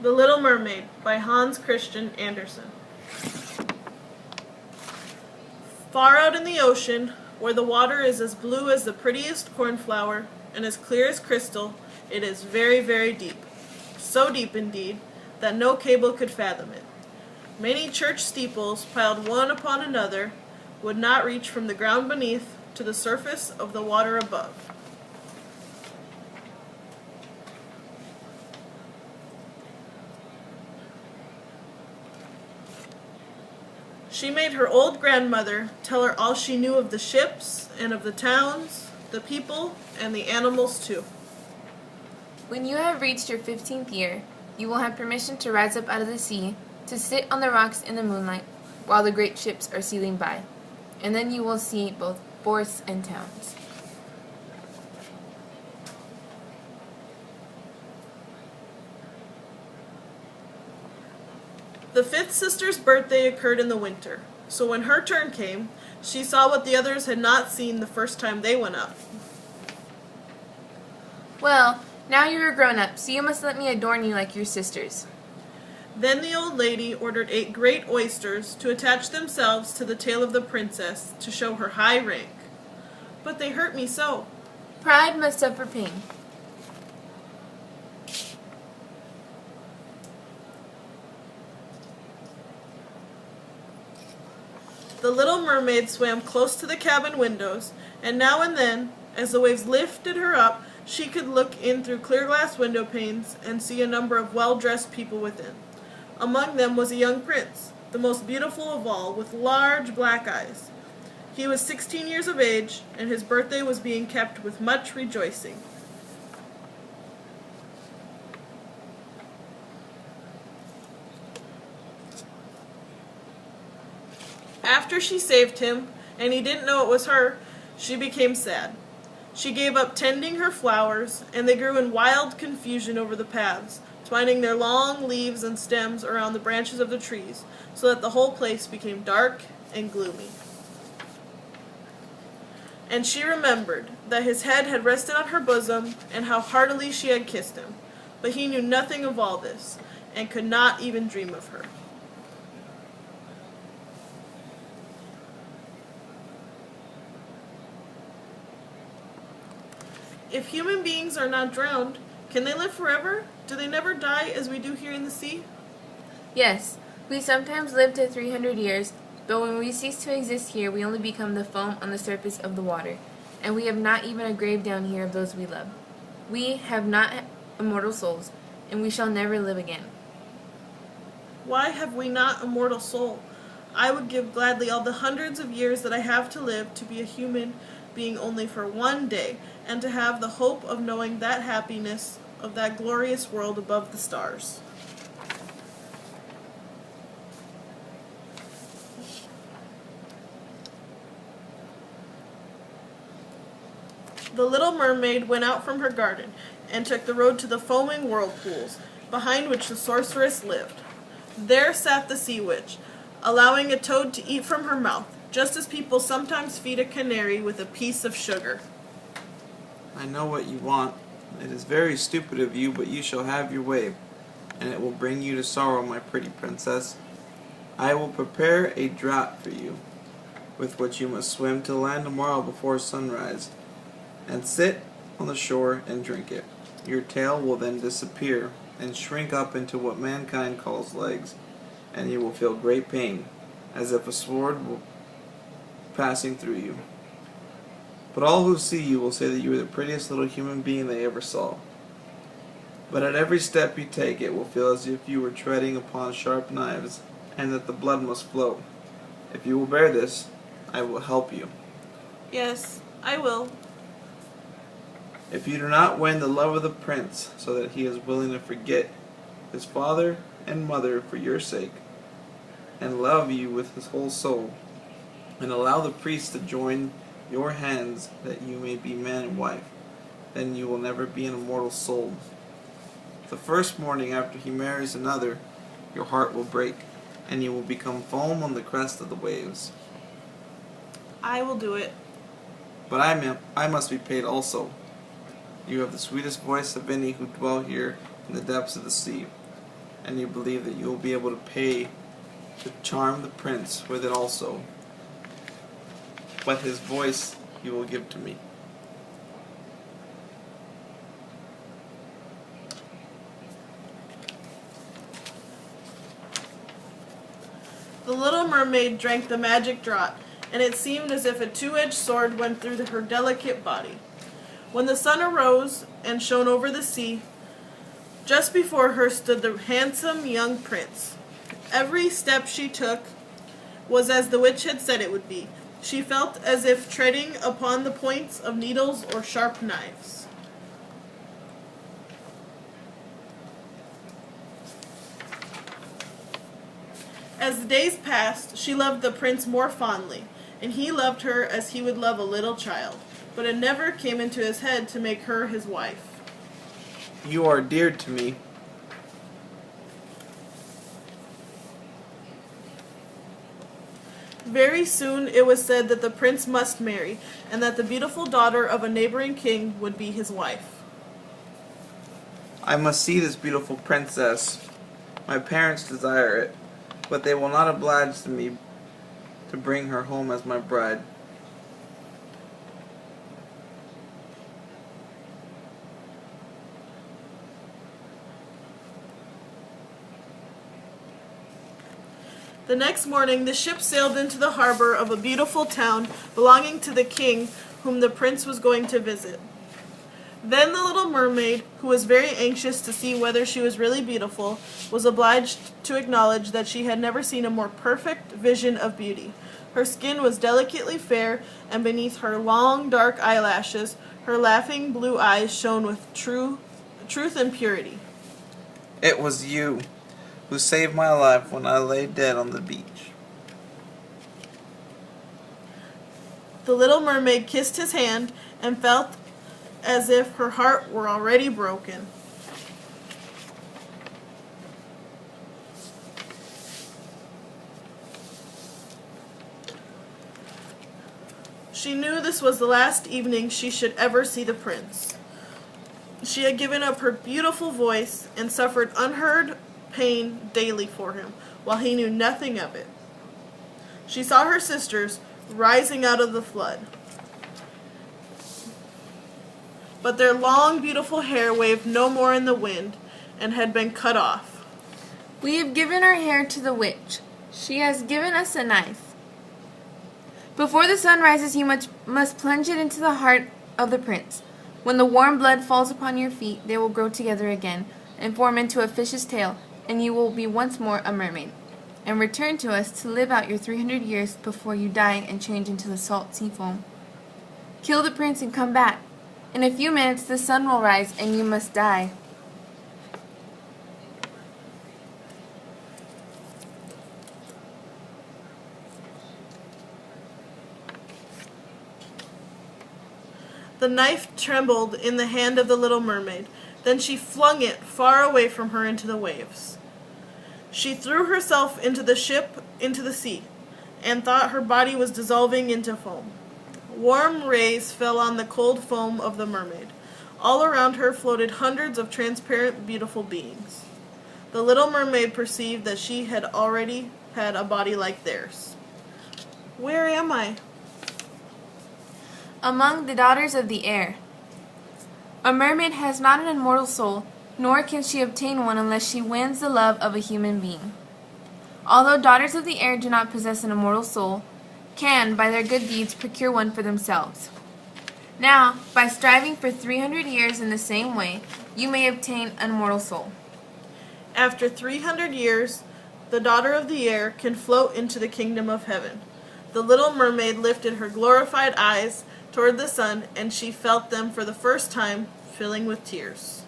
The Little Mermaid by Hans Christian Andersen. Far out in the ocean, where the water is as blue as the prettiest cornflower and as clear as crystal, it is very, very deep. So deep indeed that no cable could fathom it. Many church steeples, piled one upon another, would not reach from the ground beneath to the surface of the water above. She made her old grandmother tell her all she knew of the ships and of the towns, the people, and the animals too. When you have reached your 15th year, you will have permission to rise up out of the sea, to sit on the rocks in the moonlight, while the great ships are sailing by, and then you will see both forests and towns. The fifth sister's birthday occurred in the winter, so when her turn came, she saw what the others had not seen the first time they went up. Well, now you're a grown-up, so you must let me adorn you like your sisters. Then the old lady ordered 8 great oysters to attach themselves to the tail of the princess to show her high rank. But they hurt me so. Pride must suffer pain. The little mermaid swam close to the cabin windows, and now and then, as the waves lifted her up, she could look in through clear glass window panes and see a number of well-dressed people within. Among them was a young prince, the most beautiful of all, with large black eyes. He was 16 years of age, and his birthday was being kept with much rejoicing. After she saved him, and he didn't know it was her, she became sad. She gave up tending her flowers, and they grew in wild confusion over the paths, twining their long leaves and stems around the branches of the trees, so that the whole place became dark and gloomy. And she remembered that his head had rested on her bosom, and how heartily she had kissed him. But he knew nothing of all this, and could not even dream of her. If human beings are not drowned, can they live forever? Do they never die as we do here in the sea? Yes, we sometimes live to 300 years, but when we cease to exist here, we only become the foam on the surface of the water, and we have not even a grave down here of those we love. We have not immortal souls, and we shall never live again. Why have we not a mortal soul? I would give gladly all the hundreds of years that I have to live to be a human being only for one day, and to have the hope of knowing that happiness of that glorious world above the stars. The little mermaid went out from her garden, and took the road to the foaming whirlpools, behind which the sorceress lived. There sat the sea witch, allowing a toad to eat from her mouth, just as people sometimes feed a canary with a piece of sugar. I know what you want. It is very stupid of you, but you shall have your way, and it will bring you to sorrow, my pretty princess. I will prepare a draught for you, with which you must swim to land tomorrow before sunrise, and sit on the shore and drink it. Your tail will then disappear, and shrink up into what mankind calls legs, and you will feel great pain, as if a sword were passing through you. But all who see you will say that you are the prettiest little human being they ever saw. But at every step you take, it will feel as if you were treading upon sharp knives, and that the blood must flow. If you will bear this, I will help you. Yes, I will. If you do not win the love of the prince, so that he is willing to forget his father and mother for your sake, and love you with his whole soul, and allow the priest to join your hands that you may be man and wife, then you will never be an immortal soul. The first morning after he marries another, your heart will break, and you will become foam on the crest of the waves. I will do it. But I must be paid also. You have the sweetest voice of any who dwell here in the depths of the sea. and you believe that you will be able to pay to charm the prince with it also. But his voice you will give to me. The little mermaid drank the magic draught, and it seemed as if a two-edged sword went through her delicate body. When the sun arose and shone over the sea, just before her stood the handsome young prince. Every step she took was as the witch had said it would be. She felt as if treading upon the points of needles or sharp knives. As the days passed, she loved the prince more fondly, and he loved her as he would love a little child, but it never came into his head to make her his wife. You are dear to me. Very soon it was said that the prince must marry, and that the beautiful daughter of a neighboring king would be his wife. I must see this beautiful princess. My parents desire it, but they will not oblige me to bring her home as my bride. The next morning the ship sailed into the harbor of a beautiful town belonging to the king whom the prince was going to visit. Then the little mermaid, who was very anxious to see whether she was really beautiful, was obliged to acknowledge that she had never seen a more perfect vision of beauty. Her skin was delicately fair, and beneath her long dark eyelashes, her laughing blue eyes shone with truth and purity. It was you who saved my life when I lay dead on the beach. The little mermaid kissed his hand and felt as if her heart were already broken. She knew this was the last evening she should ever see the prince. She had given up her beautiful voice and suffered unheard pain daily for him, while he knew nothing of it. She saw her sisters rising out of the flood, but their long, beautiful hair waved no more in the wind and had been cut off. We have given our hair to the witch. She has given us a knife. Before the sun rises, you must plunge it into the heart of the prince. When the warm blood falls upon your feet, they will grow together again and form into a fish's tail, and you will be once more a mermaid, and return to us to live out your 300 years before you die and change into the salt sea foam. Kill the prince and come back. In a few minutes the sun will rise and you must die. The knife trembled in the hand of the little mermaid. Then she flung it far away from her into the waves. She threw herself into the ship, into the sea, and thought her body was dissolving into foam. Warm rays fell on the cold foam of the mermaid. All around her floated hundreds of transparent, beautiful beings. The little mermaid perceived that she had already had a body like theirs. Where am I? Among the daughters of the air. A mermaid has not an immortal soul, nor can she obtain one unless she wins the love of a human being. Although daughters of the air do not possess an immortal soul, can, by their good deeds, procure one for themselves. Now, by striving for 300 years in the same way, you may obtain an immortal soul. After 300 years, the daughter of the air can float into the kingdom of heaven. The little mermaid lifted her glorified eyes toward the sun, and she felt them for the first time filling with tears.